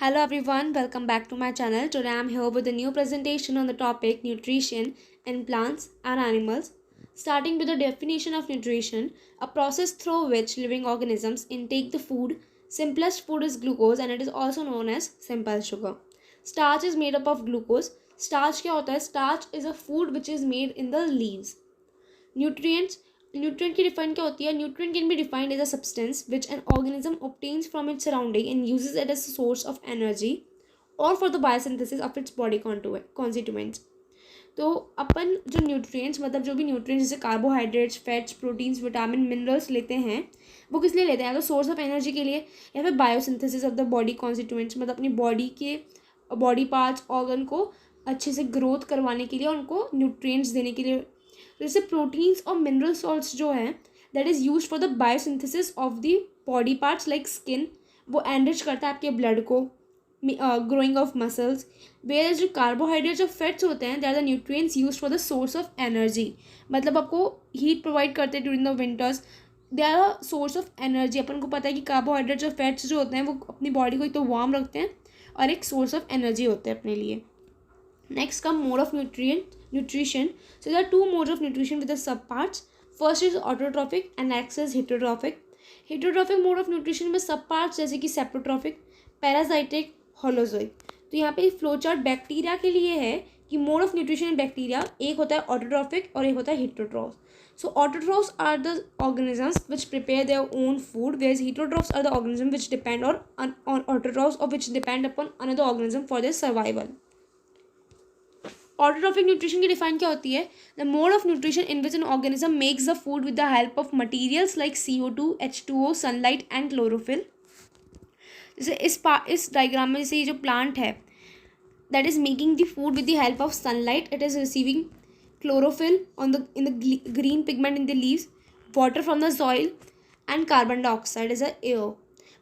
Hello everyone, welcome back to my channel. Today I am here with a new presentation on the topic nutrition in plants and animals. Starting with the definition of nutrition, a process through which living organisms intake the food. Simplest food is glucose and it is also known as simple sugar. Starch is made up of glucose. Starch क्या होता है? Starch is a food which is made in the leaves. Nutrients. Nutrient की define क्या होती है? Nutrient can be defined as a substance which an organism obtains from its surrounding and uses it as a source of energy or for the biosynthesis of its body constituents. तो अपन जो nutrients मतलब जो भी nutrients जैसे carbohydrates, fats, proteins, vitamin, minerals लेते हैं वो किस लिए लेते हैं? या तो सोर्स ऑफ एनर्जी के लिए या फिर biosynthesis of the body constituents मतलब अपनी बॉडी के बॉडी पार्ट्स ऑर्गन को अच्छे से ग्रोथ करवाने के लिए उनको न्यूट्रिएंट्स देने के लिए. जैसे प्रोटीन्स और मिनरल सॉल्ट्स जो हैं that is use for the biosynthesis of the body parts like skin. वो एनरिच करता है आपके ब्लड को, ग्रोइंग ऑफ मसल्स. वेयर जो कार्बोहाइड्रेट्स और फैट्स होते हैं they are the nutrients use for the source of energy. मतलब आपको हीट प्रोवाइड करते हैं during the winters. They are a source of energy. अपन को पता है कि कार्बोहाइड्रेट्स और फैट्स जो होते हैं वो अपनी बॉडी को एक तो वार्म रखते हैं और एक सोर्स ऑफ एनर्जी होते हैं अपने लिए. Next come mode of nutrition. So there are two modes of nutrition with the subparts. First is autotrophic and next is heterotrophic. Heterotrophic mode of nutrition में subparts जैसे कि saprotrophic, parasitic, holozoic. तो यहाँ पे फ्लो चार्ट बैक्टीरिया के लिए है कि mode of nutrition in bacteria एक होता है ऑटोट्रॉफिक और एक होता है heterotrophs. So autotrophs are the organisms which prepare their own food, whereas heterotrophs are the organisms which depend on autotrophs or which depend upon another organism for their survival. Autotrophic nutrition की define क्या होती है? The mode of nutrition in which an organism makes the food with the help of materials like CO2, H2O, sunlight and chlorophyll. जैसे इस diagram में जैसे ये जो प्लांट है that is making the food with the help of sunlight. It is receiving chlorophyll in the green pigment in the leaves, water from the soil and carbon dioxide as a air.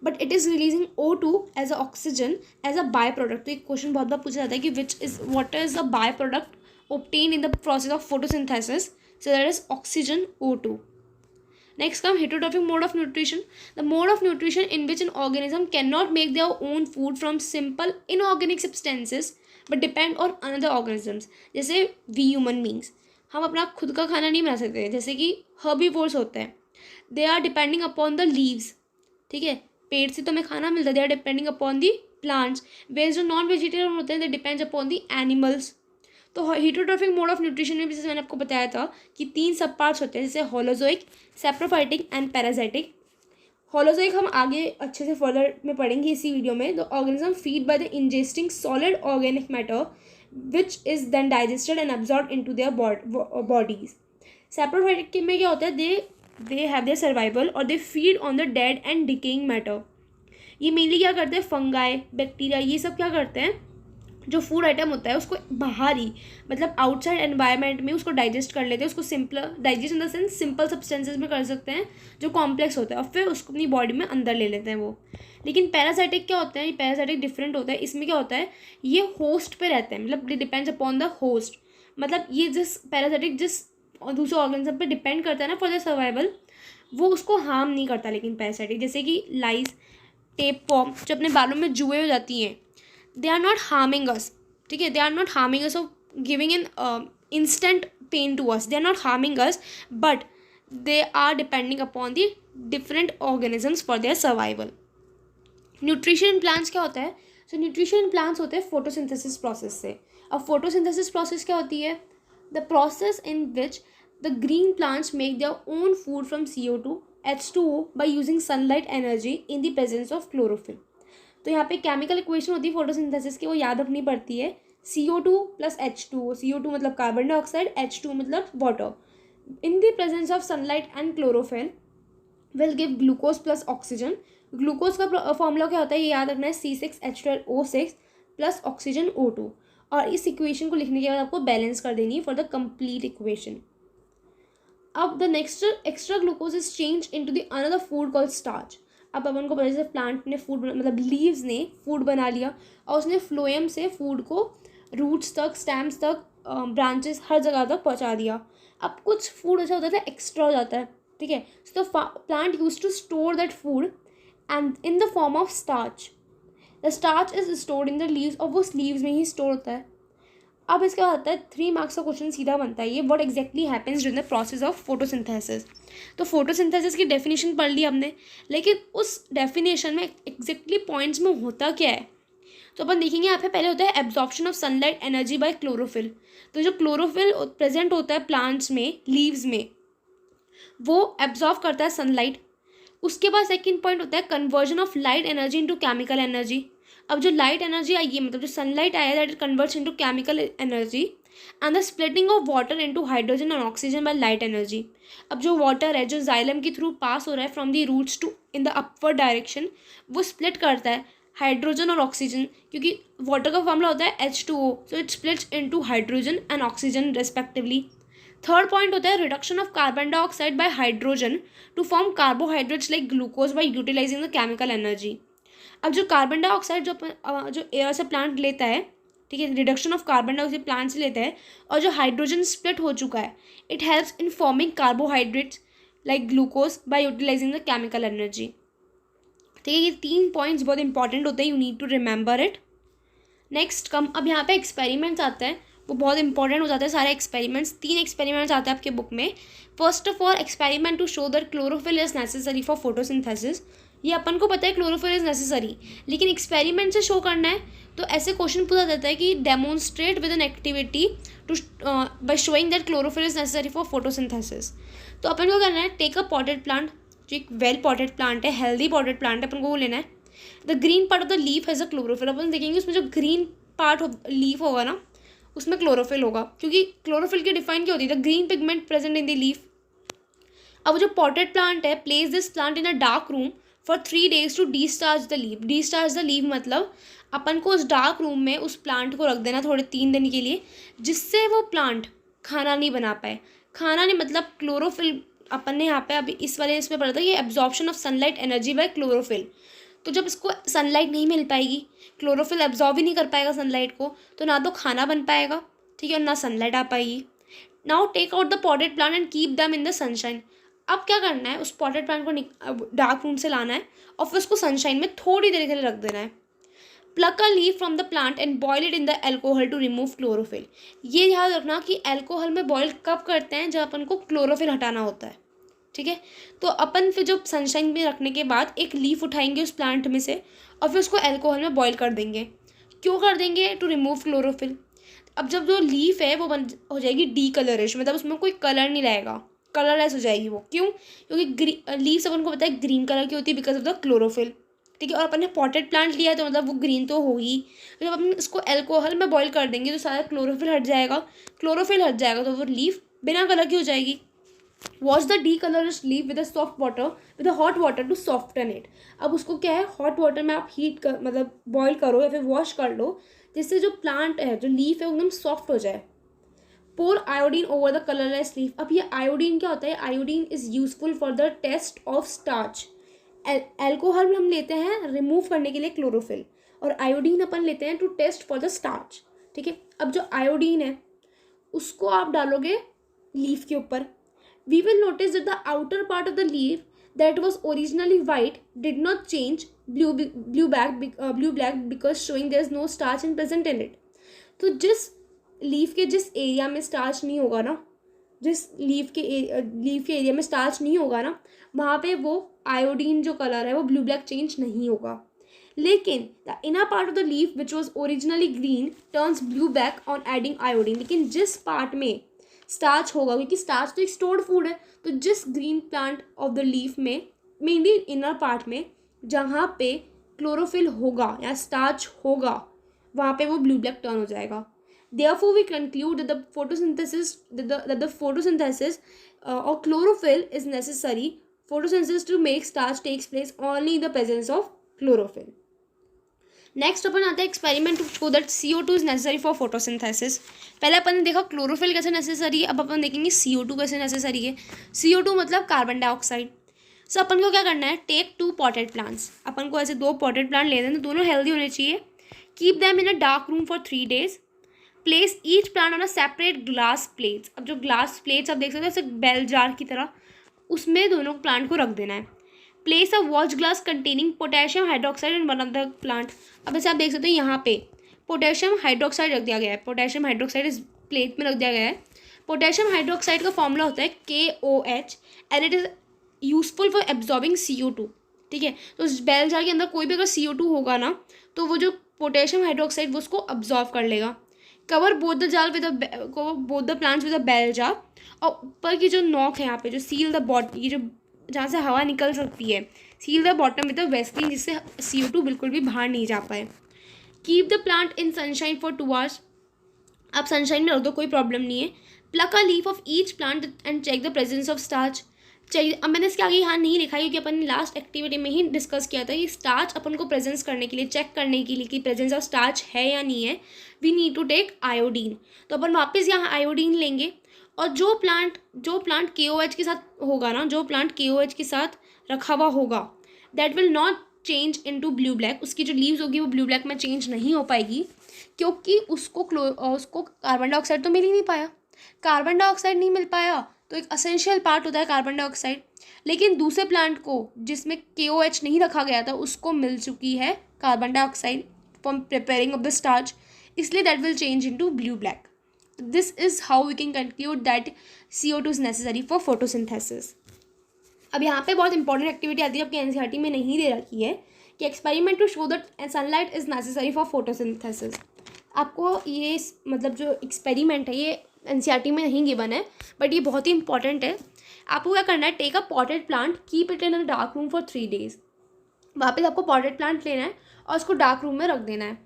But it is releasing O2 as a oxygen as a by product. तो एक question बहुत बार पूछा जाता है कि what is a by product obtained in the process of photosynthesis. So that is oxygen O2. Next come heterotrophic mode of nutrition. The mode of nutrition in which an organism cannot make their own food from simple inorganic substances but depend on another organisms. जैसे we human beings हम अपना खुद का खाना नहीं बना सकते. जैसे कि herbivores होते हैं they are depending upon the leaves. ठीक है, पेड़ से तो हमें खाना मिलता है. They are depending upon the plants. Veg जो नॉन वेजिटेरियन होते हैं they depends upon the animals. तो हेटरोट्रॉफिक मोड ऑफ न्यूट्रिशन में भी जैसे मैंने आपको बताया था कि 3 सब पार्ट्स होते हैं जैसे holozoic, saprophytic and parasitic. Holozoic हम आगे अच्छे से फर्दर में पढ़ेंगे इसी वीडियो में. The organism feed by the ingesting solid organic matter which is then digested and absorb into their bodies. Saprophytic में क्या होता है? they have their survival or they feed on the dead and decaying matter. ये mainly क्या करते हैं? Fungi, bacteria, ये सब क्या करते हैं? जो फूड आइटम होता है उसको बाहर ही मतलब आउटसाइड एनवायरनमेंट में उसको डाइजेस्ट कर लेते हैं. उसको simple digest in the sense simple substances में कर सकते हैं जो कॉम्प्लेक्स होता है और फिर उसको अपनी बॉडी में अंदर ले लेते हैं वो. लेकिन पैरासाइटिक क्या होता है? ये पैरासाइटिक डिफरेंट होता है. इसमें क्या होता है? ये होस्ट पे रहते हैं मतलब it depends upon the host. मतलब ये जिस पैरासाइटिक जिस और दूसरे ऑर्गेनिज्म पे डिपेंड करता है ना फॉर द सर्वाइवल, वो उसको हार्म नहीं करता. लेकिन पैरासाइटिक जैसे कि लाइस, टेप फॉर्म जो अपने बालों में जुए हो जाती हैं they are not harming us. ठीक है, they are not harming us of giving an instant pain to us. They are not harming us but they are depending upon the different organisms for their survival. Nutrition in plants क्या होता है? सो nutrition in plants होते हैं photosynthesis process से. अब photosynthesis process क्या होती है? The process in which the green plants make their own food from CO2, H2O by using sunlight energy in the presence of chlorophyll. तो यहाँ पे केमिकल इक्वेशन होती है फोटोसिंथेसिस की, वो याद रखनी पड़ती है. CO2 plus H2O. CO2 मतलब कार्बन डाइऑक्साइड, H2 मतलब water. In the presence of sunlight and chlorophyll will give glucose plus oxygen. Glucose का फॉर्मूला क्या होता है? ये याद रखना है C6H12O6 प्लस ऑक्सीजन O2. और इस इक्वेशन को लिखने के बाद आपको बैलेंस कर देनी है फॉर द कंप्लीट इक्वेशन. अब the next extra glucose is change into the another food called starch. अब अपन को पता है प्लांट ने फूड मतलब लीव्स ने फूड बना लिया और उसने फ्लोएम से फूड को रूट्स तक, स्टेम्स तक, ब्रांचेस हर जगह तक पहुंचा दिया. अब कुछ फूड ऐसा होता है एक्स्ट्रा हो जाता है. ठीक है, so the plant use to store that food and in the form of starch. The starch is stored in the leaves, और वो लीव्स में ही स्टोर होता है। अब इसका होता है 3 मार्क्स का क्वेश्चन सीधा बनता है ये, what exactly happens during the process of photosynthesis. तो फोटोसिंथेसिस की डेफिनेशन पढ़ ली हमने, लेकिन उस डेफिनेशन में एग्जैक्टली पॉइंट्स में होता क्या है, तो अपन देखेंगे यहाँ पे पहले होता है absorption of sunlight energy by chlorophyll. तो जो क्लोरोफिल प्रेजेंट होता है प्लांट्स में, लीव्स में, वो एब्जॉर्व करता है सनलाइट। उसके बाद सेकंड पॉइंट होता है conversion of light energy into chemical energy. अब जो लाइट एनर्जी आई है, मतलब जो सनलाइट आया, that it converts into chemical energy, and the splitting of water into hydrogen and oxygen by light energy. अब जो वाटर है जो जाइलम के थ्रू पास हो रहा है from the roots to in the upward direction, वो स्प्लिट करता है हाइड्रोजन और ऑक्सीजन, क्योंकि वाटर का फॉर्मूला होता है H2O, so it splits into hydrogen and oxygen respectively. Third point होता है reduction of carbon dioxide by hydrogen to form carbohydrates like glucose by utilising the chemical energy. अब जो carbon dioxide जो air से plant लेता है, ठीक है, reduction of carbon dioxide plant से लेता है, और जो हाइड्रोजन स्प्लिट हो चुका है, it helps in forming carbohydrates like glucose by utilising the chemical energy. ठीक है, ये 3 पॉइंट्स बहुत इंपॉर्टेंट होते हैं, you need to remember it. Next अब यहाँ पे एक्सपेरिमेंट्स आते हैं, वो बहुत इंपॉर्टेंट हो जाते हैं सारे एक्सपेरिमेंट्स। 3 एक्सपेरिमेंट्स आते हैं आपके बुक में। First of all experiment to show that chlorophyll is necessary for photosynthesis. ये अपन को पता है क्लोरोफिल इज नेसेसरी, लेकिन एक्सपेरिमेंट से शो करना है, तो ऐसे क्वेश्चन पूछा जाता है कि demonstrate with an activity to by showing that chlorophyll is necessary for photosynthesis. तो अपन को करना है, टेक अ पॉटेड प्लांट, जो एक वेल पॉटेड प्लांट है, हेल्दी पॉटेड प्लांट है, अपन को वो लेना है। The green part of the leaf has a chlorophyll. अपन देखेंगे उसमें जो ग्रीन पार्ट ऑफ लीफ होगा ना, उसमें क्लोरोफिल होगा, क्योंकि क्लोरोफिल की डिफाइन क्या होती है, the green pigment present in the leaf. अब जो पॉटेड प्लांट है, place this plant in a dark room for 3 days to discharge the leaf. Discharge the leaf मतलब अपन को उस डार्क रूम में उस प्लांट को रख देना थोड़े 3 दिन के लिए, जिससे वो प्लांट खाना नहीं बना पाए। खाना नहीं मतलब क्लोरोफिल, अपन ने यहाँ पे अभी इस वाले इसमें पढ़ा था कि absorption of sunlight energy by chlorophyll. तो जब इसको सनलाइट नहीं मिल पाएगी, क्लोरोफिल एब्जॉर्ब ही नहीं कर पाएगा सनलाइट को, तो ना तो खाना बन पाएगा, ठीक है, और ना सनलाइट आ पाएगी। Now take out the potted plant and keep them in the sunshine. अब क्या करना है, उस पॉटेड प्लांट को डार्क रूम से लाना है और फिर उसको सनशाइन में थोड़ी देर के लिए रख देना है। Pluck a leaf from the plant and boil it in the alcohol to remove chlorophyll. ये याद रखना कि एल्कोहल में बॉयल कब करते हैं, जब अपन को क्लोरोफिल हटाना होता है, ठीक है। तो अपन फिर जो सनशाइन में रखने के बाद एक लीफ उठाएंगे उस प्लांट में से और फिर उसको एल्कोहल में बॉयल कर देंगे। क्यों कर देंगे, टू रिमूव क्लोरोफिल। अब जब जो लीफ है वो हो जाएगी डी कलरिश, मतलब उसमें कोई कलर नहीं रहेगा, कलरलेस हो जाएगी वो। क्यों, क्योंकि लीव्स अपन को पता है ग्रीन कलर की होती है बिकॉज ऑफ द क्लोरोफिल, ठीक है। और अपन ने पॉटेड प्लांट लिया है तो मतलब वो ग्रीन तो होगी। तो जब अपन इसको एल्कोहल में बॉईल कर देंगे तो सारा क्लोरोफिल हट जाएगा, क्लोरोफिल हट जाएगा तो वो लीफ बिना कलर की हो जाएगी। Wash the decolourised leaf with a soft water with a hot water to soften it. अब उसको क्या है, हॉट वाटर में आप हीट कर मतलब बॉयल करो या फिर वॉश कर लो, जिससे जो प्लांट है, जो लीफ है, एकदम सॉफ्ट हो जाए। Pour iodine over the colourless leaf. अब ये आयोडीन क्या होता है, iodine is useful for the test of starch. Alcohol हम लेते हैं रिमूव करने के लिए क्लोरोफिल, और आयोडीन अपन लेते हैं to test for the starch, ठीक है। अब जो आयोडीन है उसको आप डालोगे लीफ के ऊपर। We will notice that the outer part of the leaf that was originally white did not change blue black because showing there is no starch in present in it. तो जिस leaf के जिस area में starch नहीं होगा ना, जिस leaf के एरिया में स्टार्च नहीं होगा ना, वहाँ पे वो आयोडीन जो कलर है वो ब्लू ब्लैक चेंज नहीं होगा। लेकिन the inner part of the leaf which was originally green turns blue black on adding iodine. लेकिन जिस पार्ट में स्टार्च होगा, क्योंकि स्टार्च तो एक स्टोर्ड फूड है, तो जिस green plant of the leaf में मेनली इनर पार्ट में जहाँ पे क्लोरोफिल होगा या स्टार्च होगा, वहाँ पे वो ब्लू ब्लैक टर्न हो जाएगा। Therefore, we conclude that the photosynthesis or chlorophyll is necessary. Photosynthesis to make starch takes place only in the presence of chlorophyll. Next अपन आता है experiment to show that CO2 is necessary for photosynthesis. पहले अपन ने देखा chlorophyll कैसे necessary है, अब अपन देखेंगे CO2 कैसे नेसेसरी है। CO2 मतलब कार्बन डाइऑक्साइड। सो अपन को क्या करना है, टेक 2 पॉटेड प्लांट्स। अपन को ऐसे 2 पॉटेड प्लांट ले देना, दोनों हेल्दी होने चाहिए। Keep them in a dark room for 3 days। Place each plant on a separate glass plates. अब जो ग्लास प्लेट्स आप देख सकते हो ऐसे बेल जार की तरह, उसमें दोनों प्लांट को रख देना है। Place a watch glass containing potassium hydroxide in one of the plant. अब जैसे आप देख सकते हैं यहाँ पे पोटेशियम हाइड्रोक्साइड रख दिया गया है, पोटेशियम हाइड्रोक्साइड इस प्लेट में रख दिया गया है। पोटेशियम हाइड्रोक्साइड का फॉर्मूला होता है KOH and it is useful for absorbing CO2। ठीक है, तो इस बेल जार के अंदर कोई भी अगर CO2 होगा ना तो वो जो पोटेशियम हाइड्रोक्साइड वो उसको अब्जॉर्व कर लेगा। Cover both the jar with both the plants with a bell jar, और ऊपर की जो नॉक है यहाँ पे जो सील द बॉटम, ये जो जहाँ से हवा निकल सकती है, seal the bottom with a vaseline, जिससे CO2 बिल्कुल भी बाहर नहीं जा पाए। Keep the plant in sunshine for 2 hours, आप सनशाइन में रख दो, कोई प्रॉब्लम नहीं है। Pluck a leaf off each plant and check the presence of starch. चाहिए, अब मैंने इसके आगे यहाँ नहीं लिखा है क्योंकि अपन ने लास्ट एक्टिविटी में ही डिस्कस किया था कि स्टार्च अपन को प्रेजेंस करने के लिए, चेक करने के लिए कि प्रेजेंस ऑफ स्टार्च है या नहीं है, we need to take iodine. तो अपन वापस यहाँ आयोडीन लेंगे, और जो प्लांट KOH के साथ होगा ना, जो प्लांट KOH के साथ रखा हुआ होगा, that will not change into blue black, उसकी जो लीव्स होगी वो ब्लू ब्लैक में चेंज नहीं हो पाएगी, क्योंकि उसको कार्बन डाइऑक्साइड तो मिल ही नहीं पाया। कार्बन डाइऑक्साइड नहीं मिल पाया तो एक असेंशियल पार्ट होता है कार्बन डाइऑक्साइड, लेकिन दूसरे प्लांट को जिसमें KOH नहीं रखा गया था उसको मिल चुकी है carbon dioxide for preparing of the starch, इसलिए that will change into blue black. This is how we can conclude that CO2 is necessary for photosynthesis. अब यहाँ पे बहुत इंपॉर्टेंट एक्टिविटी आती है, आपके NCERT में नहीं दे रखी है, कि experiment to show that sunlight is necessary for photosynthesis. आपको ये मतलब जो एक्सपेरिमेंट है ये NCERT में नहीं गिवन है, बट ये बहुत ही इंपॉर्टेंट है। आपको क्या करना है, take a potted plant, keep it in a dark room for 3 days। वापस आपको पॉटेड प्लांट लेना है और उसको डार्क रूम में रख देना है।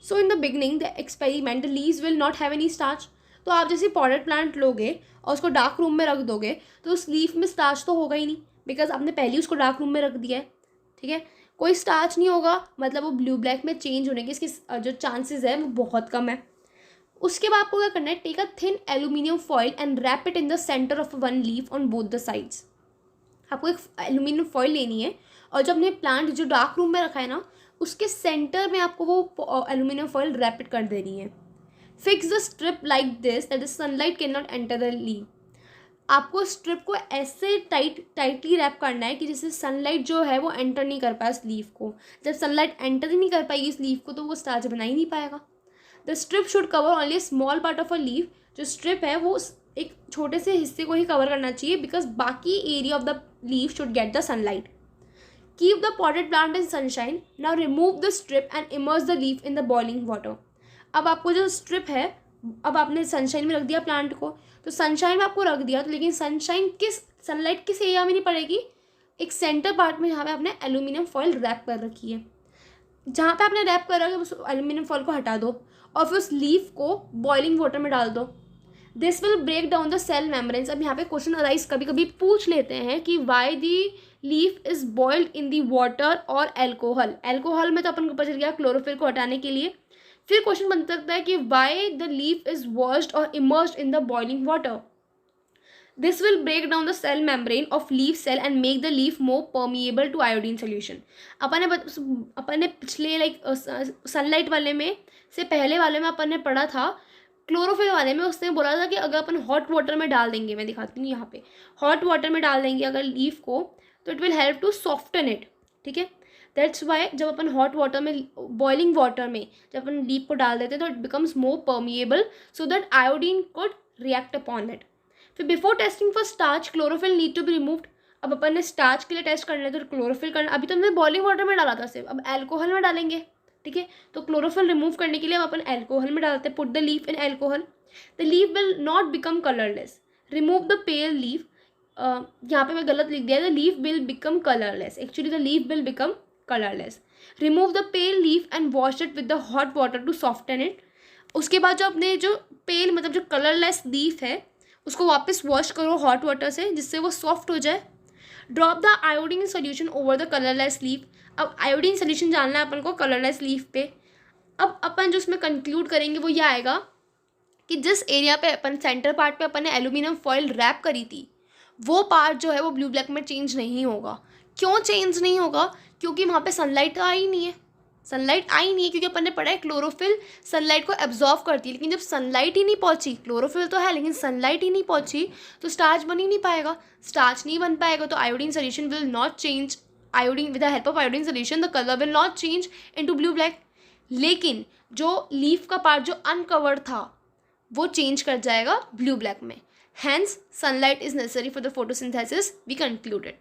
So in the beginning the experiment the leaves will not have any starch. तो आप जैसे पॉटेड प्लांट लोगे और उसको डार्क रूम में रख दोगे तो उस लीफ में स्टार्च तो होगा ही नहीं, बिकॉज आपने पहले ही उसको डार्क रूम में रख दिया है। ठीक है, कोई स्टार्च नहीं होगा, मतलब वो ब्लू ब्लैक में चेंज होने के इसके जो चांसेस है वो बहुत कम है। उसके बाद आपको क्या करना है, take a thin aluminium foil and wrap it in the centre of one leaf on both the sides. आपको एक एल्यूमिनियम फॉइल लेनी है और जो अपने प्लांट जो डार्क रूम में रखा है ना उसके सेंटर में आपको वो एल्यूमिनियम फॉइल रैप इट कर देनी है। Fix the strip like this that the sunlight can not enter the leaf. आपको स्ट्रिप को ऐसे टाइटली रैप करना है कि जिससे सनलाइट जो है वो एंटर नहीं कर पाए इस लीफ को। जब सनलाइट एंटर ही नहीं कर पाएगी इस लीफ को तो वो स्टार्च बना ही नहीं पाएगा। The strip should cover only small part of a leaf. जो स्ट्रिप है वो एक छोटे से हिस्से को ही कवर करना चाहिए, बिकॉज बाकी area of the leaf should get the sunlight. Keep the potted plant in sunshine. Now remove the strip and immerse the leaf in the boiling water. अब आपको जो स्ट्रिप है, अब आपने सनशाइन में रख दिया प्लांट को, तो सनशाइन में आपको रख दिया तो लेकिन सनलाइट किस एरिया में नहीं पड़ेगी, एक सेंटर पार्ट में जहाँ पे आपने एल्यूमिनियम फॉइल रैप कर रखी है। जहाँ पे आपने रैप कर रखा है उस एल्यूमिनियम फॉइल को हटा दो और फिर उस लीफ को बॉइलिंग वाटर में डाल दो। This will break down the cell membranes. अब यहाँ पे क्वेश्चन अराइज कभी कभी पूछ लेते हैं कि why the leaf is boiled in the water और एल्कोहल। एल्कोहल में तो अपन को पता चल गया क्लोरोफिल को हटाने के लिए। फिर क्वेश्चन बन सकता है कि why the leaf is washed और immersed in the boiling water. This will break down the cell membrane of leaf cell and make the leaf more permeable to iodine solution. अपन ने पिछले सनलाइट वाले में से पहले वाले में अपन ने पढ़ा था, क्लोरोफिल वाले में उसने बोला था कि अगर अपन हॉट वाटर में डाल देंगे, मैं दिखाती हूँ यहाँ पे, हॉट वाटर में डाल देंगे अगर लीफ को तो it will help to soften it. ठीक है, दैट्स वाई जब अपन हॉट वाटर में, बॉइलिंग वाटर में जब अपन लीफ को डाल देते हैं तो it becomes more permeable so that iodine could react upon it. फिर before testing for starch chlorophyll need to be removed. अब अपन ने स्टार्च के लिए टेस्ट करना है तो क्लोरोफिल करना, अभी तो हमने बॉइलिंग वाटर में डाला था सिर्फ, अब एल्कोहल में डालेंगे। ठीक है, तो क्लोरोफिल रिमूव करने के लिए हम अपन एल्कोहल में डालते हैं। Put the leaf in alcohol, the leaf will not become colourless. Remove the pale leaf, यहाँ पे मैं गलत लिख दिया, the leaf will become colourless, actually the leaf will become colourless. Remove the pale leaf and wash it with the hot water to soften it. उसके बाद जो अपने जो पेल मतलब जो कलरलेस लीफ है उसको वापस वॉश करो हॉट वाटर से जिससे वो सॉफ्ट हो जाए। Drop the iodine solution over the colourless leaf. अब आयोडीन सोल्यूशन जानना है अपन को कलरलेस लीफ पे। अब अपन जो उसमें कंक्लूड करेंगे वो ये आएगा कि जिस एरिया पे अपन सेंटर पार्ट पे अपन ने एल्यूमिनियम फॉइल रैप करी थी वो पार्ट जो है वो ब्लू ब्लैक में चेंज नहीं होगा। क्यों चेंज नहीं होगा? क्योंकि वहाँ पे सनलाइट आई नहीं है, सनलाइट आई नहीं है, क्योंकि अपन ने पढ़ा है क्लोरोफिल सनलाइट को एब्जॉर्व करती है, लेकिन जब सनलाइट ही नहीं पहुंची, क्लोरोफिल तो है लेकिन सनलाइट ही नहीं पहुंची तो स्टार्च बन ही नहीं पाएगा। स्टार्च नहीं बन पाएगा तो iodine solution will not change iodine, with the help of iodine solution the colour will not change into blue black. लेकिन जो लीफ का पार्ट जो अनकवर्ड था वो चेंज कर जाएगा ब्लू ब्लैक में। Hence sunlight is necessary for the photosynthesis, we concluded.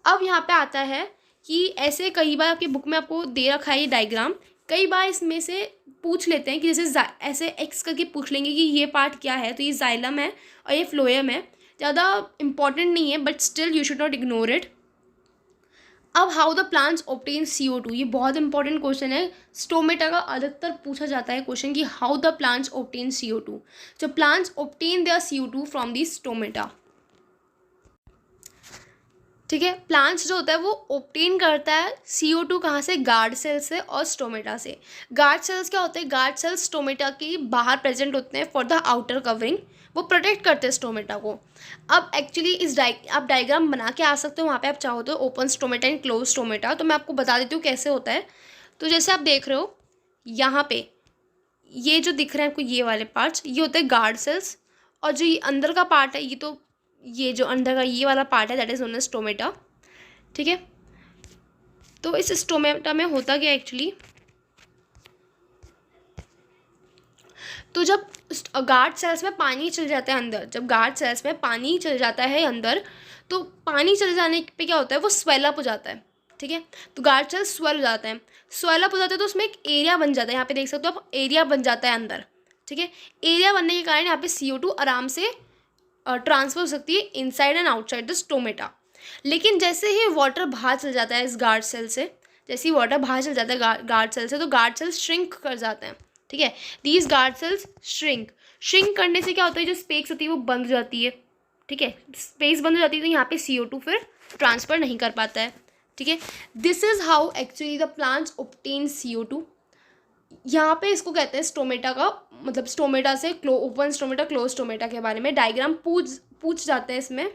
अब यहाँ पे आता है कि ऐसे कई बार आपकी बुक में आपको दे रखा है ये डायग्राम, कई बार इसमें से पूछ लेते हैं कि जैसे ऐसे एक्स करके पूछ लेंगे कि ये पार्ट क्या है, तो ये जाइलम है और ये फ्लोएम है। ज़्यादा इंपॉर्टेंट नहीं है but still you should not ignore it. अब how the plants obtain CO2, ये बहुत इंपॉर्टेंट क्वेश्चन है। स्टोमेटा का अधिकतर पूछा जाता है क्वेश्चन कि how the plants obtain CO2। जो plants obtain their CO2 from the stomata. ठीक है, प्लांट्स जो होता है वो ऑब्टेन करता है CO2 कहाँ से, गार्ड सेल से और स्टोमेटा से। गार्ड सेल्स क्या होते हैं, गार्ड सेल्स स्टोमेटा के बाहर प्रेजेंट होते हैं फॉर द आउटर कवरिंग, वो प्रोटेक्ट करते हैं स्टोमेटा को। अब एक्चुअली आप डायग्राम बना के आ सकते हो वहाँ पे आप चाहो तो, open stomata and close stomata. तो मैं आपको बता देती हूँ कैसे होता है। तो जैसे आप देख रहे हो यहाँ पे ये जो दिख रहे हैं आपको ये वाले पार्ट्स, ये होते हैं गार्ड सेल्स। और जो ये अंदर का पार्ट है ये जो अंदर का ये वाला पार्ट है that is known as stomata. ठीक है, तो इस स्टोमेटा में होता क्या एक्चुअली, तो जब गार्ड सेल्स में पानी चल जाता है अंदर, जब गार्ड सेल्स में पानी चल जाता है अंदर, तो पानी चले जाने पे क्या होता है, वो स्वेलअप हो जाता है। ठीक है, तो गार्ड सेल्स स्वेल हो जाते हैं, स्वेलअप हो जाते हैं तो उसमें एक एरिया बन जाता है। यहाँ पे देख सकते हो आप, एरिया बन जाता है अंदर। ठीक है, एरिया बनने के कारण यहाँ पे CO2 आराम से ट्रांसफर हो सकती है inside and outside the stomata. लेकिन जैसे ही वाटर बाहर चल जाता है इस गार्ड सेल से, जैसे ही वाटर बाहर चल जाता है गार्ड सेल से, तो गार्ड सेल्स श्रिंक कर जाते हैं। ठीक है, दीज गार्ड सेल्स श्रिंक करने से क्या होता है, जो स्पेस होती है वो बंद हो जाती है। ठीक है, स्पेस बंद हो जाती है तो यहाँ पे CO2 फिर ट्रांसफर नहीं कर पाता है। ठीक है, this is how actually the plants obtain CO2। यहाँ पे इसको कहते हैं स्टोमेटा का, मतलब स्टोमेटा से ओपन स्टोमेटा क्लोज स्टोमेटा के बारे में डायग्राम पूछ जाते हैं इसमें।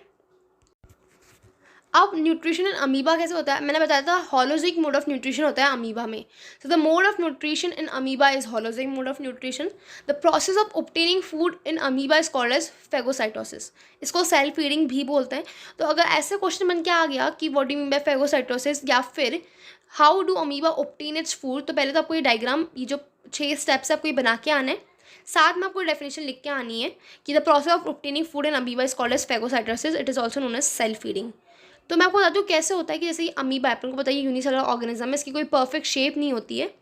अब न्यूट्रिशन इन अमीबा कैसे होता है, मैंने बताया था होलोजिक मोड ऑफ न्यूट्रिशन होता है अमीबा में। So the mode of nutrition in amoeba is holozoic mode of nutrition. The process of obtaining food in amoeba is called as phagocytosis. इसको सेल्फ फीडिंग भी बोलते हैं। तो अगर ऐसे क्वेश्चन बन के आ गया कि what do you mean by phagocytosis या फिर how do amoeba obtain its food, तो पहले तो आपको ये डायग्राम, ये जो 6 स्टेप्स है आपको ये बना के आना है। साथ में आपको डेफिनेशन लिख के आनी है कि the process of obtaining food in amoeba is called as phagocytosis, it is also known as self feeding. तो मैं आपको बताती हूँ कैसे होता है कि जैसे ये अमीबा अपन को पता है यूनिसेलुलर ऑर्गेनिज्म है, इसकी कोई परफेक्ट शेप नहीं होती है।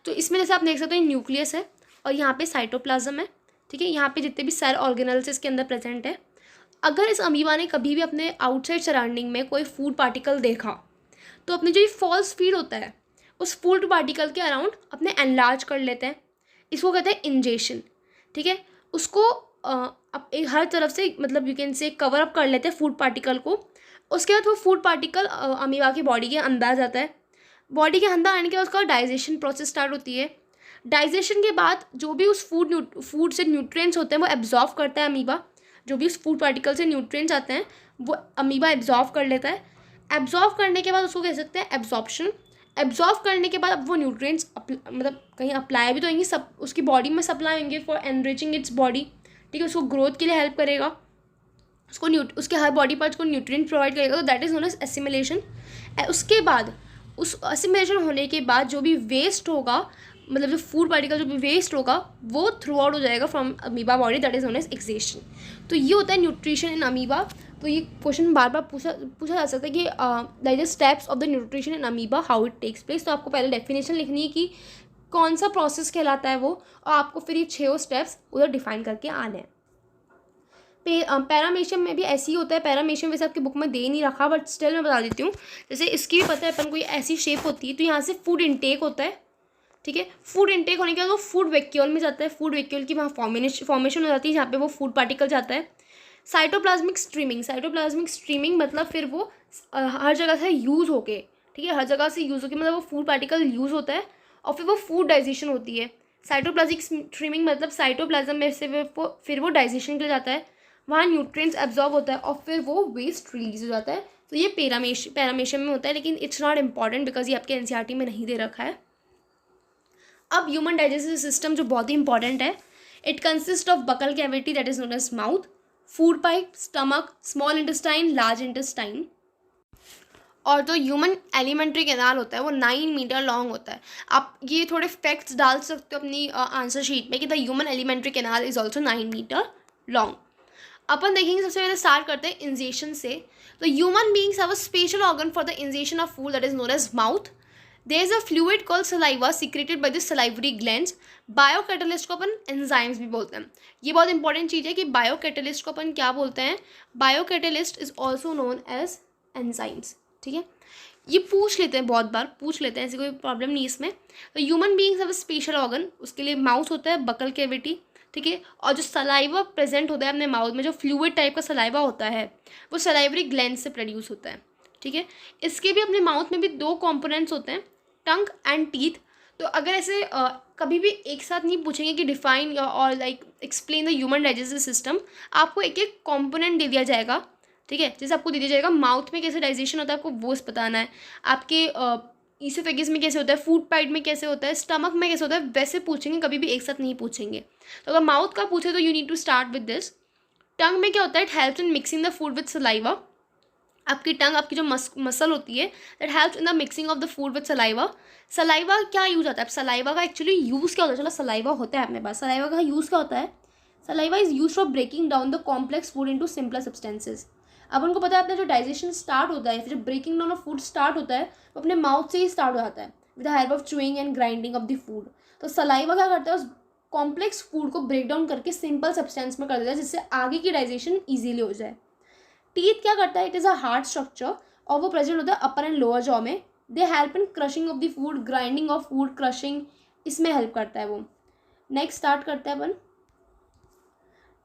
तो इसमें जैसे आप देख सकते हो न्यूक्लियस है और यहाँ पे साइटोप्लाज्म है। ठीक है, यहाँ पे जितने भी सेल ऑर्गेनल्स इसके अंदर प्रेजेंट है। अगर इस अमीबा ने कभी भी अपने आउटसाइड सराउंडिंग में कोई फूड पार्टिकल देखा, तो अपने जो ये फॉल्स फीड होता है उस फूड पार्टिकल के अराउंड अपने एनलार्ज कर लेते हैं। इसको कहते हैं इंजेशन। ठीक है, उसको हर तरफ से मतलब you can say cover up कर लेते हैं फूड पार्टिकल को। उसके बाद वो फूड पार्टिकल अमीबा की बॉडी के अंदर आ जाता है। बॉडी के अंदर आने के बाद उसका डाइजेशन प्रोसेस स्टार्ट होती है। डाइजेशन के बाद जो भी उस फूड से न्यूट्रिएंट्स होते हैं वो एब्जॉर्व करता है अमीबा। जो भी उस फूड पार्टिकल से न्यूट्रिएंट्स आते हैं वो अमीबा एब्जॉर्व कर लेता है। एब्जॉर्व करने के बाद उसको कह सकते हैं एब्जॉर्प्शन। एब्जॉर्व करने के बाद अब वो न्यूट्रिएंट्स मतलब कहीं अप्लाई भी तो होंगे, सब उसकी बॉडी में सप्लाई होंगे फॉर एनरिचिंग इट्स बॉडी। ठीक है, उसको ग्रोथ के लिए हेल्प करेगा, उसको उसके हर बॉडी पार्ट्स को न्यूट्रिएंट प्रोवाइड करेगा। तो that is known as assimilation. उसके बाद उस एसिमिलेशन होने के बाद जो भी वेस्ट होगा, मतलब जो फूड पार्टिकल जो भी वेस्ट होगा वो थ्रू आउट हो जाएगा from amoeba body, that is known as excretion. तो ये होता है न्यूट्रिशन इन अमीबा। तो ये क्वेश्चन बार बार पूछा जा सकता है कि that is steps of the nutrition in amoeba, how it takes place. तो आपको पहले डेफिनेशन लिखनी है कि कौन सा प्रोसेस कहलाता है वो, और आपको फिर ये 6 स्टेप्स उधर डिफाइन करके आने हैं। पैरामेशियम में भी ऐसे ही होता है। पैरामेशियम वैसे आपकी बुक में दे नहीं रखा बट स्टिल मैं बता देती हूँ। जैसे इसकी भी पता है अपन को, ये ऐसी शेप होती है। तो यहाँ से फूड इनटेक होता है। ठीक है, फूड इनटेक होने के बाद वो फूड वैक्यूल में जाता है। फूड वैक्यूल की वहाँ फॉर्मेशन हो जाती है जहाँ पे वो फूड पार्टिकल जाता है। साइटोप्लाज्मिक स्ट्रीमिंग मतलब फिर वो हर जगह से यूज़ होके, ठीक है, हर जगह से यूज़ होके मतलब वो फूड पार्टिकल यूज़ होता है और फिर वो फूड डाइजेशन होती है। साइटोप्लाज्मिक स्ट्रीमिंग मतलब साइटोप्लाज्म में से फिर वो डाइजेशन के लिए जाता है, वहाँ न्यूट्रिएंट्स एब्जॉर्ब होता है और फिर वो वेस्ट रिलीज हो जाता है। तो ये पैरामेशियम में होता है, लेकिन इट्स नॉट इम्पॉर्टेंट बिकॉज ये आपके एनसीईआरटी में नहीं दे रखा है। अब ह्यूमन डाइजेस्टिव सिस्टम जो बहुत ही इंपॉर्टेंट है, it consist of buccal cavity that is known as mouth, food pipe, stomach, small intestine, large intestine. और जो ह्यूमन एलिमेंट्री कैनाल होता है वो 9 मीटर लॉन्ग होता है। आप ये थोड़े फैक्ट्स डाल सकते हो अपनी आंसर शीट में कि the human alimentary canal is also 9 metre long. अपन देखेंगे, सबसे पहले स्टार्ट करते हैं इंजेशन से। तो human beings have a special organ for the ingestion of food that is known as mouth. There is a fluid called saliva secreted by the salivary glands. Biocatalyst को अपन एंजाइम्स भी बोलते हैं। ये बहुत इंपॉर्टेंट चीज़ है कि बायोकैटलिस्ट को अपन क्या बोलते हैं, biocatalyst is also known as enzymes. ठीक है, ये पूछ लेते हैं, बहुत बार पूछ लेते हैं, ऐसी कोई प्रॉब्लम नहीं इसमें। तो human beings have a special organ, उसके लिए माउथ होता है, बकल कैविटी। ठीक है, और जो सलाइवा प्रेजेंट होता है अपने माउथ में, जो फ्लूइड टाइप का सलाइवा होता है वो सलाइवरी ग्लैंड से प्रोड्यूस होता है। ठीक है, इसके भी अपने माउथ में भी 2 कंपोनेंट्स होते हैं, टंग एंड टीथ। तो अगर ऐसे कभी भी एक साथ नहीं पूछेंगे कि डिफाइन और like explain the human digestive system, आपको एक एक कॉम्पोनेंट दे दिया जाएगा। ठीक है, जैसे आपको दे दिया जाएगा माउथ में कैसे डाइजेशन होता है आपको वो बताना है, आपके ईसोफेगस में कैसे होता है, फूड पाइप में कैसे होता है, स्टमक में कैसे होता है, वैसे पूछेंगे, कभी भी एक साथ नहीं पूछेंगे। तो अगर माउथ का पूछे तो you need to start with this. Tongue में क्या होता है, it helps in mixing the food with saliva. आपकी टंग, आपकी जो मसल होती है, that helps in the mixing of the food with saliva. Saliva क्या यूज होता है, सलाइवा का एक्चुअली यूज़ क्या होता है, चलो सलाइवा होता है अपने पास, सलाइवा का यूज़ क्या होता है, saliva is use for breaking down the complex food into simpler substances. अब उनको पता है अपना जो डाइजेशन स्टार्ट होता है, फिर जो breaking down of food start होता है वो अपने माउथ से ही स्टार्ट हो जाता है with the help of chewing and grinding of the food. तो सलाइवा क्या करता है, उस कॉम्प्लेक्स फूड को ब्रेक डाउन करके सिंपल सब्सटेंस में कर देता है, जिससे आगे की डाइजेशन ईजिली हो जाए। टीथ क्या करता है, it is a hard structure और वो प्रेजेंट होता है अपर एंड लोअर जॉ में। दे help in crushing of the food, grinding of food, crushing, इसमें हेल्प करता है वो। नेक्स्ट स्टार्ट करते हैं अपन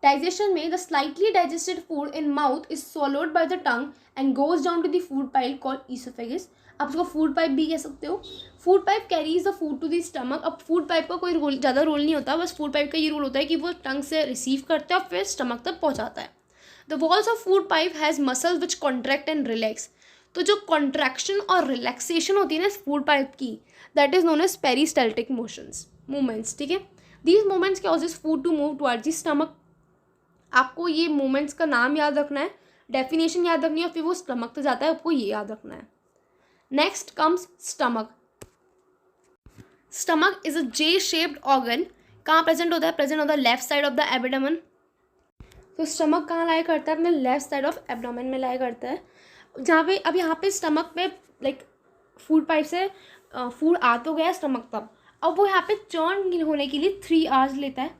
डाइजेशन में। The slightly digested food in mouth is swallowed by the tongue and goes down to the food pipe called oesophagus. आप इसको फूड पाइप भी कह सकते हो। Food pipe carries the food to the stomach. अब food pipe का कोई role, ज़्यादा रोल नहीं होता, बस फूड पाइप का ये रोल होता है कि वो टंग से रिसीव करता है और फिर स्टमक तक पहुँचाता है। The walls of food pipe has muscles which contract and relax. तो जो कॉन्ट्रैक्शन और रिलैक्सेशन होती है ना इस फूड पाइप की, that is known as peristaltic motions, movements. ठीक है, these movements causes food to move towards the stomach. आपको ये मूवमेंट्स का नाम याद रखना है, डेफिनेशन याद रखनी है, और फिर वो स्टमक तक जाता है, आपको ये याद रखना है। Next comes stomach. Stomach is a J shaped organ. कहाँ प्रेजेंट होता है, प्रेजेंट होता है left side of the abdomen. तो स्टमक कहाँ लाया करता है, अपने लेफ्ट साइड ऑफ एब्डोमेन में लाया करता है, जहाँ पे अब यहाँ पे स्टमक में लाइक फूड पाइप से फूड आ तो गया स्टमक तक, अब वो यहाँ पे चर्न होने के लिए 3 आवर्स लेता है।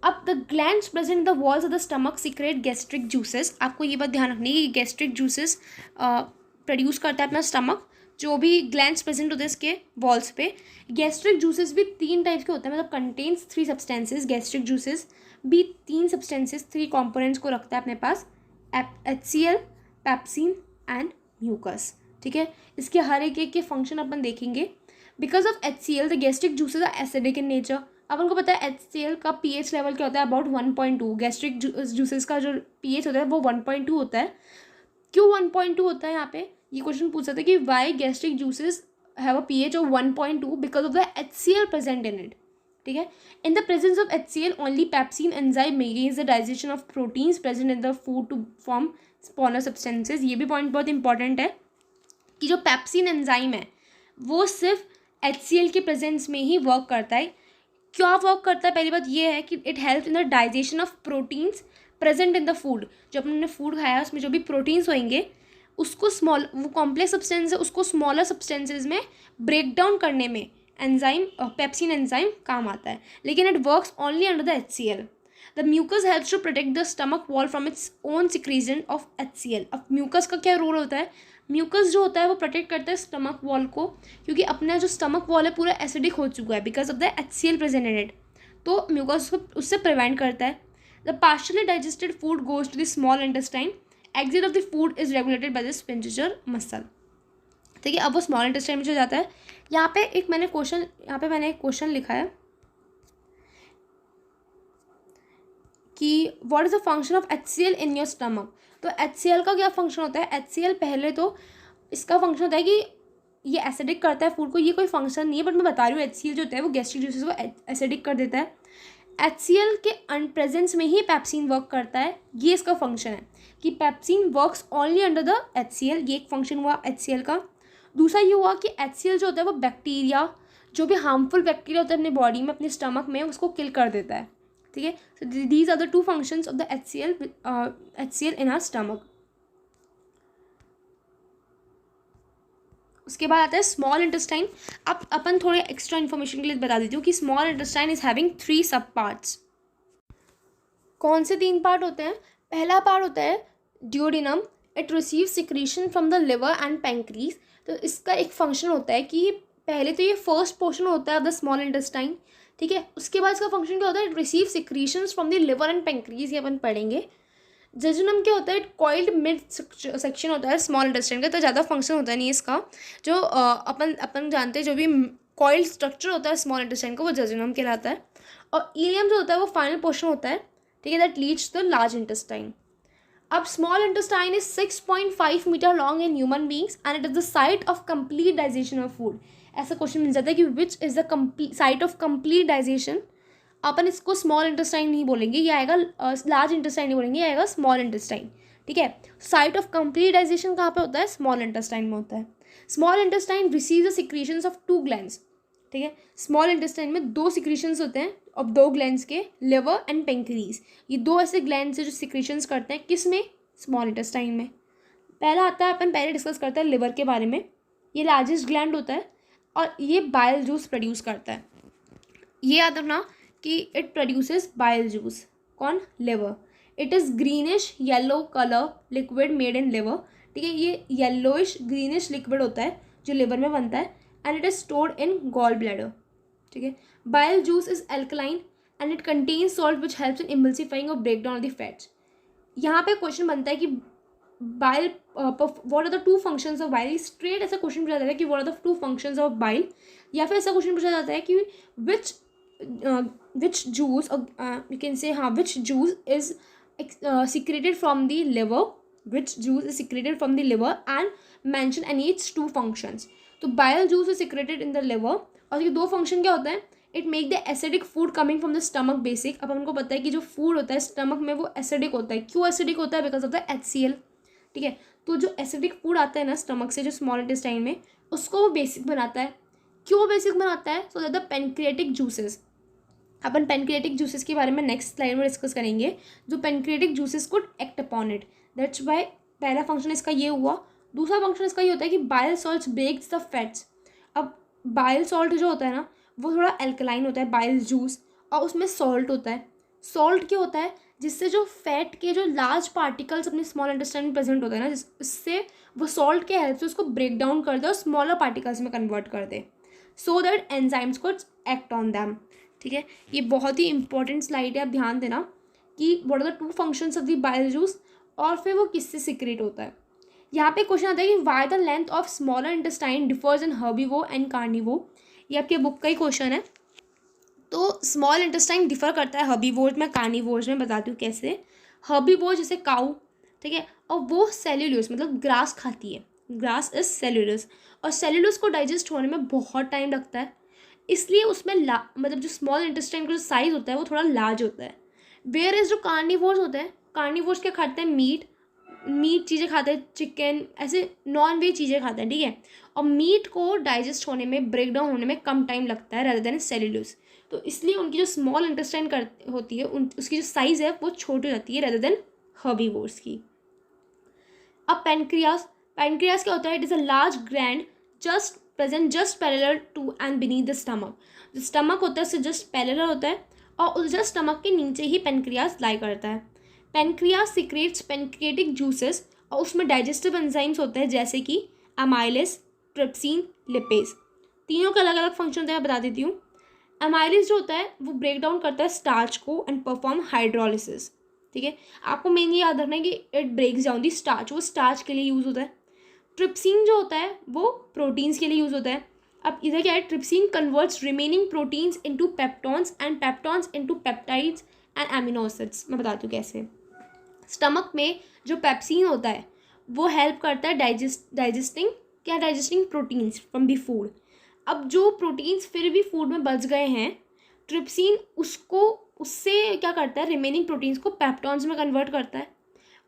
अब the glands present in the walls of the stomach secret gastric juices. आपको ये बात ध्यान रखनी है कि गैस्ट्रिक जूसेस प्रोड्यूस करता है अपना स्टमक, जो भी ग्लैंड्स प्रेजेंट होते हैं इसके वॉल्स पे। गैस्ट्रिक जूसेस भी 3 टाइप्स के होते हैं, मतलब कंटेन्स 3 सब्सटेंसेस। गैस्ट्रिक जूसेस भी 3 सब्सटेंसेस, 3 कॉम्पोनेंट्स को रखता है अपने पास, HCl, पेप्सिन एंड म्यूकस। ठीक है, इसके हर एक के फंक्शन अपन देखेंगे। Because of HCl the gastric juices are acidic in nature. अब उनको पता है HCl का pH लेवल क्या होता है, अबाउट 1.2। गैस्ट्रिक जूसेस का जो pH होता है वो 1.2 होता है। क्यों 1.2 होता है, यहाँ पे ये क्वेश्चन पूछ सकते हैं कि why gastric juices have a pH of 1.2, because of the HCl present in it. ठीक है, in the presence of HCl only pepsin enzyme begins the digestion of proteins present in the food to form smaller substances. ये भी point बहुत important है कि जो pepsin enzyme है वो सिर्फ HCl के प्रेजेंस में ही वर्क करता है। क्या वर्क करता है, पहली बात ये है कि it help in the digestion of proteins present in the food. जब हमने फूड खाया उसमें जो भी प्रोटीन्स होंगे उसको वो कॉम्प्लेक्स सब्सटेंस है उसको स्मॉलर सब्सटेंसेज में ब्रेक डाउन करने में एंजाइम, पेप्सिन एंजाइम काम आता है, लेकिन it works only under the HCl। The mucus helps to protect the stomach wall from its own secretion of HCl। अब म्यूकस का क्या रोल होता है, म्यूकस जो होता है वो प्रोटेक्ट करता है स्टमक वॉल को, क्योंकि अपना जो स्टमक वॉल है पूरा एसिडिक हो चुका है because of the HCl present in it, तो म्यूकस उसको उससे प्रिवेंट करता है। The partially digested food goes to the small intestine. Exit of the food is regulated by the sphincter muscle. ठीक है, अब वो स्मॉल इंटेस्टाइन में जो जाता है, यहाँ पे मैंने एक क्वेश्चन लिखा है कि what is the function of HCl in your stomach. तो HCl का क्या फंक्शन होता है, HCl पहले तो इसका फंक्शन होता है कि ये एसिडिक करता है फूड को, ये कोई फंक्शन नहीं है, बट मैं बता रही हूँ HCl जो होता है वो गैस्ट्रिक जूसेस को एसिडिक कर देता है। HCl के अनप्रेजेंस में ही पेप्सिन वर्क करता है, ये इसका फंक्शन है कि pepsin works only under the HCl, ये एक फंक्शन हुआ HCl का। दूसरा ये हुआ कि HCl जो होता है वो बैक्टीरिया, जो भी हार्मफुल बैक्टीरिया होता है अपने बॉडी में, अपने स्टमक में, उसको किल कर देता है, ठीक है। So these are the two functions of the HCl in our stomach. उसके बाद आता है स्मॉल इंटेस्टाइन। अब अपन थोड़े एक्स्ट्रा इन्फॉर्मेशन के लिए बता देती हूँ कि स्मॉल इंटेस्टाइन इज हैविंग 3 सब पार्ट्स। कौन से 3 पार्ट होते हैं? पहला पार्ट होता है duodenum, it receive secretion from the liver and pancreas. तो इसका एक फंक्शन होता है कि पहले तो ये फर्स्ट पोर्शन होता है ऑफ द स्मॉल इंटेस्टाइन, ठीक है। उसके बाद इसका फंक्शन क्या होता है? It receive secretions from the liver and pancreas, ये अपन पढ़ेंगे। जजुनम क्या होता है? कॉइल्ड मिड सेक्शन होता है स्मॉल इंटेस्टाइन का, तो ज़्यादा फंक्शन होता नहीं इसका। जो अपन जानते हैं जो भी कॉइल्ड स्ट्रक्चर होता है स्मॉल इंटेस्टाइन का, वो जजुनम कहलाता है। और इलियम जो होता है वो फाइनल पोर्शन होता है, ठीक है, that leads the large intestine. अब small intestine is 6.5 metre long in human beings and it is the site of complete digestion of food. ऐसा क्वेश्चन मिल जाता है कि which is the site of complete digestion. अपन इसको small intestine नहीं बोलेंगे, ये आएगा लार्ज इंटेस्टाइन नहीं बोलेंगे, ये आएगा स्मॉल इंटेस्टाइन, ठीक है। साइट ऑफ कंप्लीट डाइजेशन कहाँ पे होता है? स्मॉल इंटेस्टाइन में होता है। Small intestine receive the secretions of 2 glands, ठीक है। स्मॉल इंटेस्टाइन में 2 सिक्रीशंस होते हैं ऑफ 2 ग्लैंड्स के, लिवर एंड पैंक्रीज। ये 2 ऐसे ग्लैंड्स है जो सिक्रीशंस करते हैं, किस में? स्मॉल इंटेस्टाइन में। पहला आता है, अपन पहले डिस्कस करते हैं लिवर के बारे में। ये लार्जेस्ट ग्लैंड होता है और ये बाइल जूस प्रोड्यूस करता है। ये याद रखना कि इट प्रोड्यूसेस बाइल जूस। कौन? Liver. It is greenish yellow colour liquid made in liver, ठीक है। ये येलोइश ग्रीनिश लिक्विड होता है जो लिवर में बनता है and it is stored in gall bladder, ठीक है। Bile juice is alkaline and it contains salt which helps in emulsifying और break down of the fats. यहाँ पे क्वेश्चन बनता है कि bile what are the 2 functions of bile. Straight ऐसा question पूछा जाता है कि what are the 2 functions of bile, या फिर ऐसा क्वेश्चन पूछा जाता है कि which juice you can say which juice is secreted from the liver, which juice is secreted from the liver and mention any its 2 functions। तो bile juice is secreted in the liver और ये 2 function क्या होता है? It make the acidic food coming from the stomach basic. अब हमको पता है कि जो फूड होता है स्टमक में वो एसिडिक होता है। क्यों एसिडिक होता है? बिकॉज ऑफ द HCl, ठीक है। तो जो एसिडिक फूड आता है ना स्टमक से, जो स्मॉल इंटेस्टाइन में, उसको वो बेसिक बनाता है। क्यों बेसिक बनाता है? So that the pancreatic juices, upon pancreatic juices के बारे में नेक्स्ट स्लाइड में डिस्कस करेंगे, जो pancreatic juices could act upon it, that's why पहला फंक्शन इसका ये हुआ। दूसरा फंक्शन इसका ये होता है कि bile salts breaks the fats. अब बाइल सॉल्ट जो होता है ना वो थोड़ा एल्कलाइन होता है, बाइल जूस, और उसमें सॉल्ट होता है। सॉल्ट क्या होता है? जिससे जो फैट के जो लार्ज पार्टिकल्स अपने स्मॉल इंटेस्टाइन में प्रेजेंट होते हैं ना, जिससे वो सॉल्ट के हेल्प से उसको ब्रेक डाउन कर दे और स्मॉलर पार्टिकल्स में कन्वर्ट कर दे, सो दैट एंजाइम्स को एक्ट ऑन दैम, ठीक है। ये बहुत ही इंपॉर्टेंट स्लाइड है, आप ध्यान देना कि what are the 2 functions of the bile juice और फिर वो किससे सिक्रेट होता है। यहाँ पे क्वेश्चन आता है कि why the length of smaller intestine differs in herbivore and carnivore. ये आपके बुक का ही क्वेश्चन है। तो स्मॉल इंटेस्टाइन डिफर करता है हर्बीवोर्स में, कार्निवोर्स में। बताती हूँ कैसे। हर्बीवोर जैसे काऊ, ठीक है, और वो सेल्यूलोस मतलब ग्रास खाती है। ग्रास इज सेल्यूलोस, और सेल्यूलोस को डाइजेस्ट होने में बहुत टाइम लगता है, इसलिए उसमें मतलब जो स्मॉल इंटेस्टाइन का जो साइज होता है वो थोड़ा लार्ज होता है। वेयर इज जो कार्निवोर्स होते हैं, कार्निवोर्स क्या खाते हैं? मीट चीज़ें खाते हैं, चिकन, ऐसे नॉन वेज चीज़ें खाते हैं, ठीक है। और मीट को डाइजेस्ट होने में, ब्रेक डाउन होने में कम टाइम लगता है रेदर देन सेल्यूलोस। तो इसलिए उनकी जो स्मॉल इंटेस्टाइन होती है उसकी जो साइज़ है वो छोटी हो जाती है रेदर देन हर्बीवोर्स की। अब पैनक्रियास क्या होता है? It is a large gland just present just parallel to and beneath the stomach. जो स्टमक होता है उससे जस्ट पैरेलल होता है और उस जस्ट स्टमक के नीचे ही पैनक्रियास लाई करता है। पैनक्रियास सिक्रेट्स पैनक्रियाटिक जूसेस और उसमें डाइजेस्टिव एंजाइम्स होते हैं जैसे कि अमाइलेस, ट्रिप्सिन, लिपेज। तीनों के अलग अलग फंक्शन होते हैं, मैं बता देती हूँ। अमाइलेस जो होता है वो ब्रेक डाउन करता है स्टार्च को एंड परफॉर्म हाइड्रोलिसिस, ठीक है। आपको मेनली याद रखना है कि it breaks down the starch, वो स्टार्च के लिए यूज़ होता है। ट्रिप्सिन जो होता है वो प्रोटीन्स के लिए यूज़ होता है। अब इधर क्या है? Trypsin converts remaining proteins into peptones and peptones into peptides and amino acids. मैं बताती हूँ कैसे। स्टमक में जो पेप्सिन होता है वो हेल्प करता है digesting proteins from the food. अब जो प्रोटीन्स फिर भी फूड में बच गए हैं, ट्रिप्सिन उसको उससे क्या करता है, रिमेनिंग प्रोटीन्स को पेप्टॉन्स में कन्वर्ट करता है,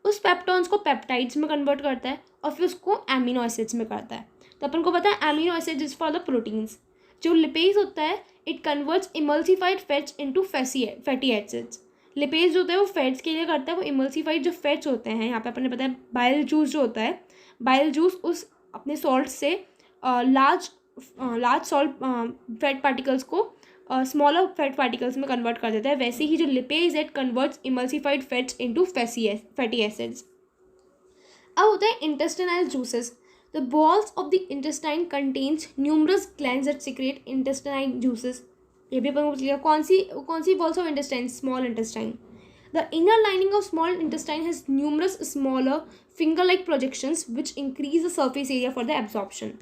उस पेप्टॉन्स को पेप्टाइड्स में कन्वर्ट करता है और फिर उसको एमिनो एसिड्स में करता है। तो अपन को पता है amino acids is for the proteins. जो लिपेज होता है it converts emulsified fats into fatty acids. Lipase जो होता है वो फैट्स के लिए करता है, वो इमल्सिफाइड जो फैट्स होते हैं, यहाँ पे अपन ने बताया बाइल जूस जो होता है, बाइल जूस उस अपने सॉल्ट से लार्ज सॉल्ट फैट पार्टिकल्स को स्मॉलर फैट पार्टिकल्स में कन्वर्ट कर देता है। वैसे ही जो lipase it converts emulsified fats into fatty acids. अब होता है intestinal juices. The walls of the intestine contains numerous glands that secrete intestine juices. ये भी अपन को पूछ लिया कौन सी walls of intestine, small intestine. The inner lining of small intestine has numerous smaller finger like projections which increase the surface area for the absorption.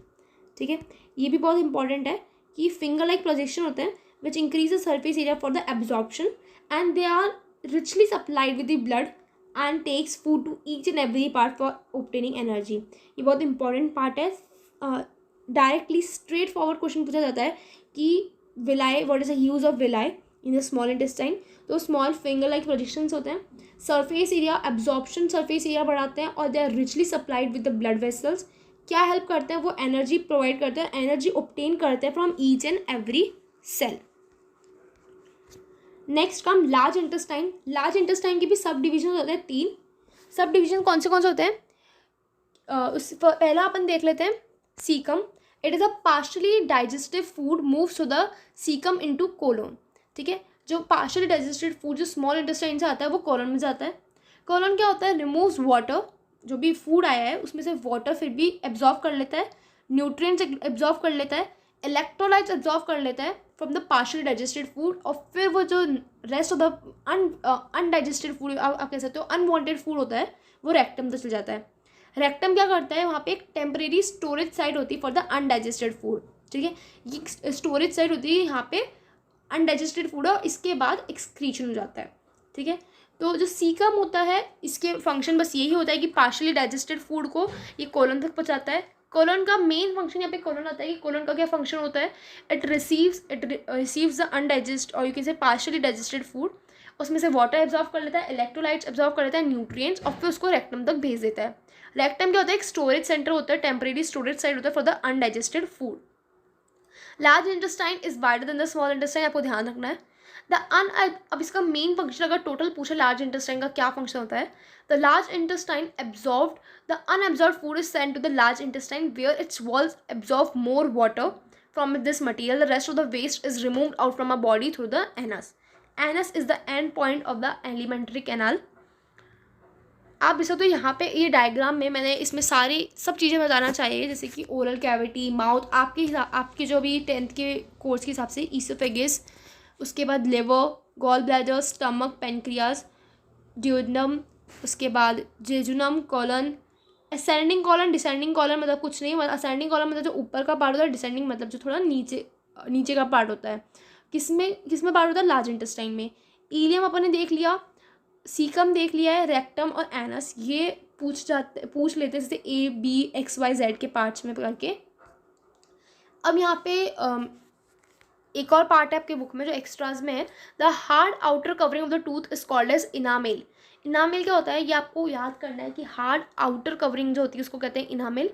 ठीक है, ये भी बहुत इंपॉर्टेंट है कि फिंगर लाइक प्रोजेक्शन होते हैं which increase the surface area for the absorption and they are richly supplied with the blood and takes food to each and every part for obtaining energy। ये बहुत important part है। Directly straightforward question पूछा जाता है कि villi, what is the use of villi in the small intestine. तो small finger like projections होते हैं, surface area absorption, surface area बढ़ाते हैं और they are richly supplied with the blood vessels. क्या हेल्प करते हैं, वो एनर्जी प्रोवाइड करते हैं, एनर्जी ऑब्टेन करते हैं from each and every cell. Next come large intestine. Large intestine के भी सब डिविजन होते हैं 3। सब डिविजन कौन से होते हैं, पहला अपन देख लेते हैं caecum. It is a partially digestive food moves to the caecum into colon. ठीक है, जो पार्शली डाइजेस्टेड फूड जो स्मॉल इंटेस्टाइन से आता है वो कोलोन में जाता है। कोलोन क्या होता है, रिमूव्स वाटर, जो भी फूड आया है उसमें से वाटर फिर भी एब्जॉर्व कर लेता है, न्यूट्रिएंट्स एब्जॉर्व कर लेता है, इलेक्ट्रोलाइट्स एब्जॉर्व कर लेता है from the partially digested food, और फिर वो जो rest of the undigested food आप कह सकते हो अनवांटेड फूड होता है वो रेक्टम तक चल जाता है। रेक्टम क्या करता है, वहाँ पे एक टेम्परेरी स्टोरेज साइट होती है फॉर द अनडाइजेस्टेड फूड। ठीक है, ये स्टोरेज साइट होती है यहाँ पे अनडाइजेस्टेड फूड और इसके बाद एक्सक्रीशन हो जाता है। ठीक है, तो जो सीकम होता है इसके फंक्शन बस यही होता है कि पार्शली डाइजेस्टेड फूड को ये कोलन तक पहुँचाता है। कोलन का मेन फंक्शन यहाँ पे कोलन आता है कि कोलन का क्या फंक्शन होता है, इट रिसीव्स द अनडाइजेस्ट और you can say partially digested food, उसमें से वाटर एब्जॉर्व कर लेता है, इलेक्ट्रोलाइट्स एब्जॉर्व कर लेता है, न्यूट्रिएंट्स, और फिर उसको रेक्टम तक भेज देता है। रेक्टम क्या होता है, एक स्टोरेज सेंटर होता है, टेम्परेरी स्टोरेज साइट होता है for the undigested food. Large intestine is wider than the small intestine, आपको ध्यान रखना है। अब इसका मेन फंक्शन अगर टोटल पूछे लार्ज इंटेस्टाइन का क्या फंक्शन होता है, the large intestine absorbed the unabsorbed food is sent to the large intestine where its walls absorb more water from this material, the rest of the waste is removed out from a body through the anus. Anus is the end point of the alimentary canal. आप इसे तो यहाँ पे ये diagram में मैंने इसमें सारी सब चीज़ें बताना चाहिए, जैसे कि ओरल कैविटी, माउथ, आपके जो भी 10th के कोर्स के हिसाब से ईसोफेगस, उसके बाद liver, gall bladder, stomach, pancreas, duodenum, उसके बाद jejunum, colon, ascending colon, descending colon मतलब कुछ नहीं, मतलब असेंडिंग कॉलन मतलब जो ऊपर का पार्ट होता है, डिसेंडिंग मतलब जो थोड़ा नीचे का पार्ट होता है। किसमें पार्ट होता है, लार्ज इंटेस्टाइन में। इलियम अपन ने देख लिया, सीकम देख लिया है, रेक्टम और एनस ये पूछ लेते हैं जैसे A, B, X, Y, Z के पार्ट्स में करके। अब यहाँ पे एक और पार्ट है आपके बुक में जो एक्स्ट्राज में है, the hard outer covering of the tooth is called as enamel. Enamel क्या होता है, ये आपको याद करना है कि हार्ड आउटर कवरिंग जो होती है उसको कहते हैं इनामेल।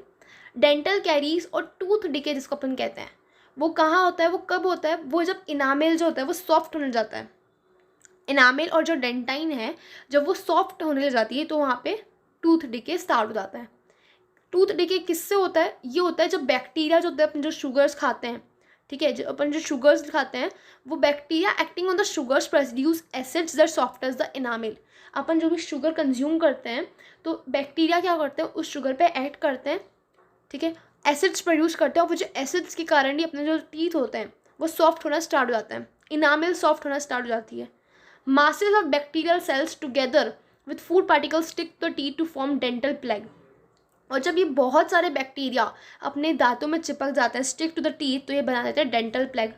डेंटल कैरीज और टूथ डिके जिसको अपन कहते हैं वो कहाँ होता है, वो कब होता है, वो जब इनामेल जो होता है वो सॉफ्ट होने जाता है। इनामेल और जो डेंटाइन है जब वो सॉफ्ट होने लग जाती है तो वहाँ पे टूथ डिके स्टार्ट हो जाता है। टूथ डिके किससे होता है, ये होता है जब बैक्टीरिया जो होता है अपन जो शुगर्स खाते हैं, ठीक है, जो अपन जो शुगर्स खाते हैं वो bacteria acting on the sugars produce acids that softness the enamel. अपन जो भी शुगर कंज्यूम करते हैं तो बैक्टीरिया क्या करते हैं उस शुगर पे एक्ट करते हैं, ठीक है, एसिड्स प्रोड्यूस करते हैं, और वो जो एसिड्स के कारण ही अपने जो टीथ होते हैं वो सॉफ्ट होना स्टार्ट हो जाता है, इनामेल सॉफ्ट होना स्टार्ट हो जाती है। Masses of bacterial cells together with food particles stick to the teeth to form dental plaque। और जब ये बहुत सारे बैक्टीरिया अपने दांतों में चिपक जाते हैं, स्टिक टू द टीथ, तो ये बना देते हैं डेंटल प्लेग।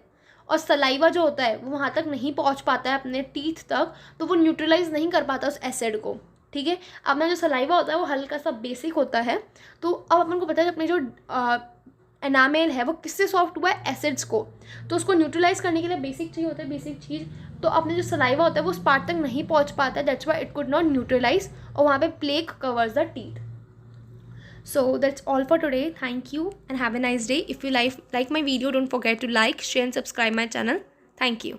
और सलाइवा जो होता है वो वहाँ तक नहीं पहुँच पाता है अपने टीथ तक, तो वो न्यूट्रलाइज नहीं कर पाता उस एसिड को, ठीक है। अपना जो सलाइवा होता है वो हल्का सा बेसिक होता है, तो अब अपन को पता है कि अपने जो एनामेल है वो किससे सॉफ्ट हुआ है, एसिड्स को, तो उसको न्यूट्रलाइज करने के लिए बेसिक चाहिए होता है, बेसिक चीज़ तो अपने जो सलाइवा होता है वो उस पार्ट तक नहीं पहुंच पाता है, that's why it could not neutralise, और वहाँ पे plaque covers the teeth. So that's all for today. Thank you and have a nice day. If you like my video, don't forget to like, share and subscribe my channel. Thank you.